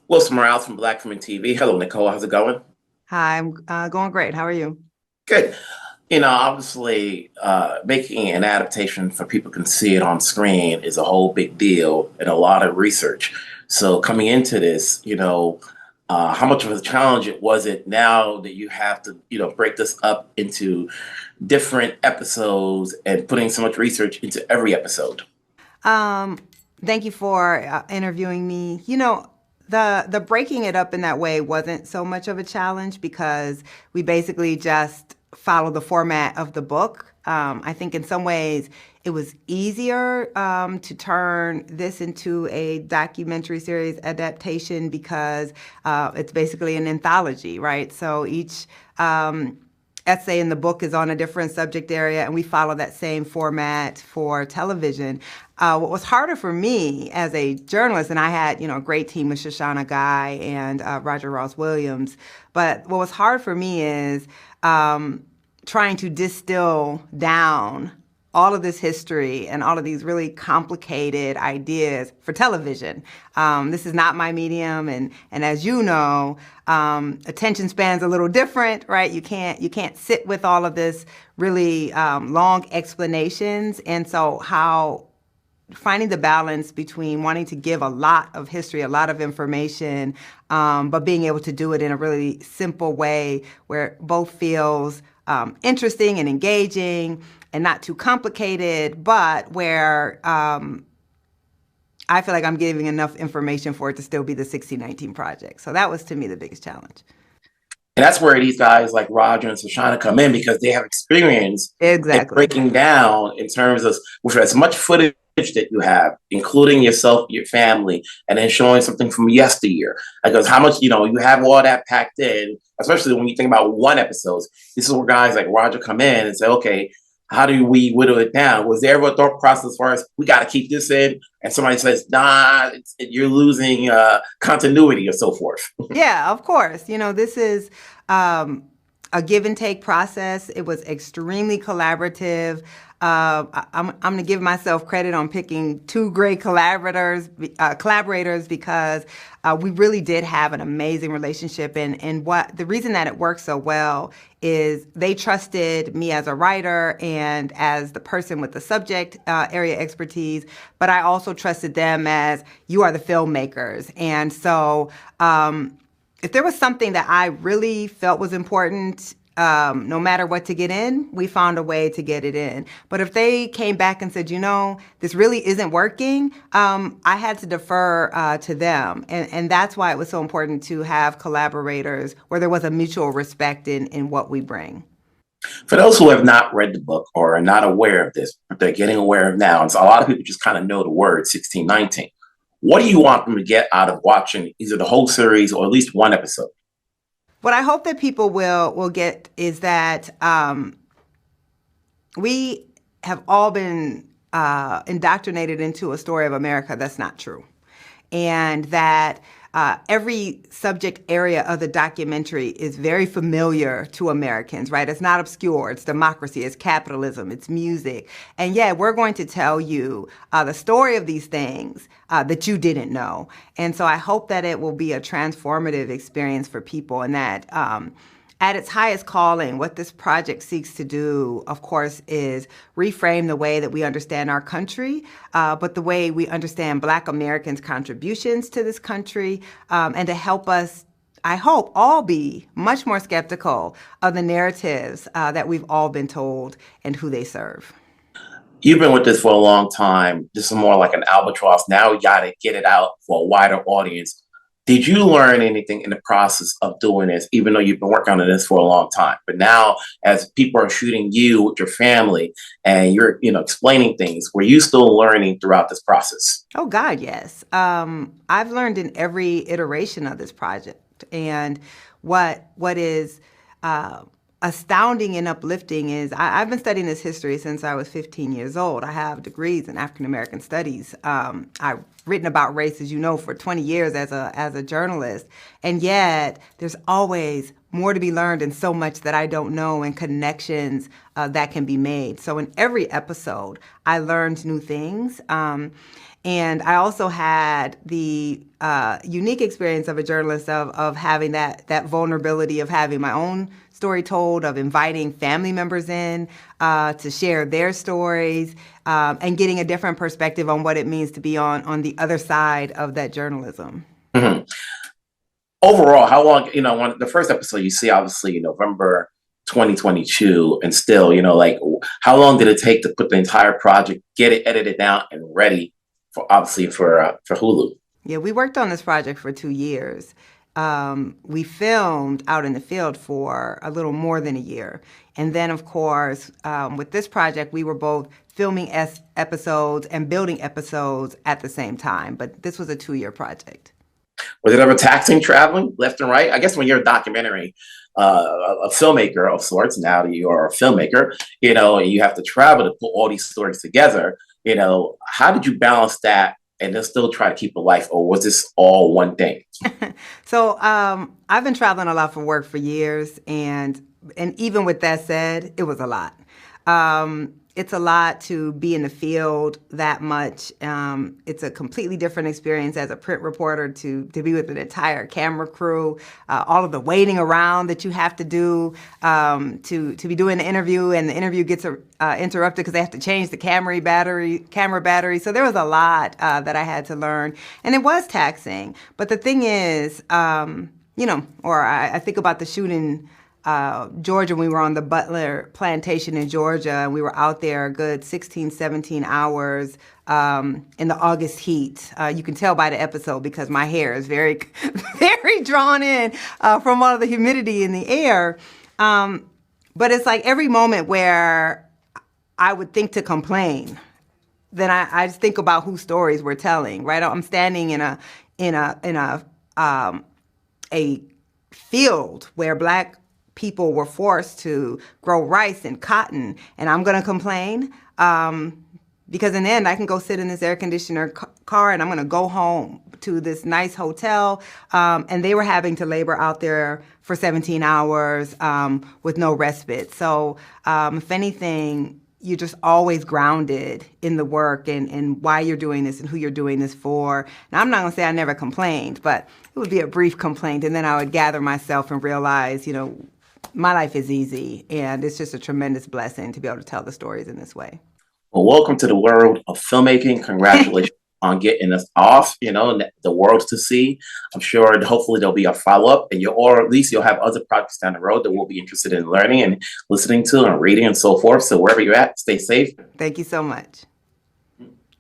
Wilson Morales from Black Women TV. Hello, Nicole. How's it going? Hi, I'm going great. How are you? Good. Obviously, making an adaptation for people can see it on screen is a whole big deal and a lot of research. So coming into this, how much of a challenge it was it now that you have to, break this up into different episodes and putting so much research into every episode? Um, Thank you for interviewing me. The breaking it up in that way wasn't so much of a challenge because we basically just follow the format of the book. I think in some ways it was easier to turn this into a documentary series adaptation because it's basically an anthology, right? So each essay in the book is on a different subject area, and we follow that same format for television. What was harder for me as a journalist, and I had, a great team with Shoshana Guy and Roger Ross Williams, but what was hard for me is trying to distill down all of this history and all of these really complicated ideas for television. This is not my medium, and as you know, attention span's a little different, right? You can't sit with all of this really long explanations, and so how finding the balance between wanting to give a lot of history, a lot of information, but being able to do it in a really simple way where it both feels interesting and engaging and not too complicated, but where I feel like I'm giving enough information for it to still be the 1619 project. So that was, to me, the biggest challenge. And that's where these guys like Roger and Shoshana come in because they have experience in Exactly. breaking down in terms of with as much footage that you have, including yourself, your family, and then showing something from yesteryear. Because how much, you have all that packed in, especially when you think about one episode. This is where guys like Roger come in and say, okay, how do we whittle it down? Was there ever a thought process as far as we got to keep this in? And somebody says, nah, you're losing continuity or so forth. Yeah, of course. This is a give and take process. It was extremely collaborative. I'm going to give myself credit on picking two great collaborators because we really did have an amazing relationship. And what the reason that it worked so well is they trusted me as a writer and as the person with the subject area expertise, but I also trusted them as you are the filmmakers. And so if there was something that I really felt was important, no matter what to get in, we found a way to get it in. But if they came back and said, this really isn't working, I had to defer to them. And that's why it was so important to have collaborators where there was a mutual respect in what we bring. For those who have not read the book or are not aware of this, but they're getting aware of now, and so a lot of people just kind of know the word 1619. What do you want them to get out of watching either the whole series or at least one episode? What I hope that people will get is that we have all been indoctrinated into a story of America that's not true, and that every subject area of the documentary is very familiar to Americans, right? It's not obscure. It's democracy, it's capitalism, it's music. And yeah, we're going to tell you the story of these things that you didn't know. And so I hope that it will be a transformative experience for people, and that at its highest calling, what this project seeks to do, of course, is reframe the way that we understand our country, but the way we understand Black Americans' contributions to this country, and to help us, I hope, all be much more skeptical of the narratives that we've all been told and who they serve. You've been with this for a long time. This is more like an albatross. Now we got to get it out for a wider audience. Did you learn anything in the process of doing this, even though you've been working on this for a long time? But now, as people are shooting you with your family and you're, explaining things, were you still learning throughout this process? Oh God, yes. I've learned in every iteration of this project, and what is astounding and uplifting is I've been studying this history since I was 15 years old. I have degrees in African American studies. I've written about race, as you know, for 20 years as a journalist, and yet there's always more to be learned and so much that I don't know, and connections that can be made. So in every episode, I learned new things. And I also had the unique experience of a journalist of having that vulnerability of having my own story told, of inviting family members in to share their stories, and getting a different perspective on what it means to be on the other side of that journalism. Mm-hmm. Overall, how long, when the first episode you see, obviously, November 2022, and still, like, how long did it take to put the entire project, get it edited down and ready for, obviously, for Hulu? Yeah, we worked on this project for 2 years. We filmed out in the field for a little more than a year. And then, of course, with this project, we were both filming episodes and building episodes at the same time. But this was a 2-year project. Was it ever taxing traveling left and right? I guess when you're a documentary, a filmmaker of sorts, now that you're a filmmaker, and you have to travel to put all these stories together, how did you balance that and then still try to keep a life, or was this all one thing? So I've been traveling a lot for work for years, and even with that said, it was a lot. It's a lot to be in the field that much. It's a completely different experience as a print reporter to be with an entire camera crew, all of the waiting around that you have to do to be doing the interview, and the interview gets interrupted because they have to change the camera battery. So there was a lot that I had to learn, and it was taxing. But the thing is, I think about the shooting. Georgia, we were on the Butler plantation in Georgia, and we were out there a good 16, 17 hours in the August heat. You can tell by the episode because my hair is very, very drawn in from all of the humidity in the air. But it's like every moment where I would think to complain, then I just think about whose stories we're telling, right? I'm standing in a field where Black people were forced to grow rice and cotton, and I'm going to complain because in the end I can go sit in this air conditioner car and I'm going to go home to this nice hotel, and they were having to labor out there for 17 hours with no respite. So if anything, you're just always grounded in the work and why you're doing this and who you're doing this for. Now, I'm not going to say I never complained, but it would be a brief complaint, and then I would gather myself and realize, my life is easy, and it's just a tremendous blessing to be able to tell the stories in this way. Well, welcome to the world of filmmaking. Congratulations on getting us off, the world to see. I'm sure hopefully there'll be a follow-up, or at least you'll have other projects down the road that we'll be interested in learning and listening to and reading and so forth. So wherever you're at, stay safe. Thank you so much.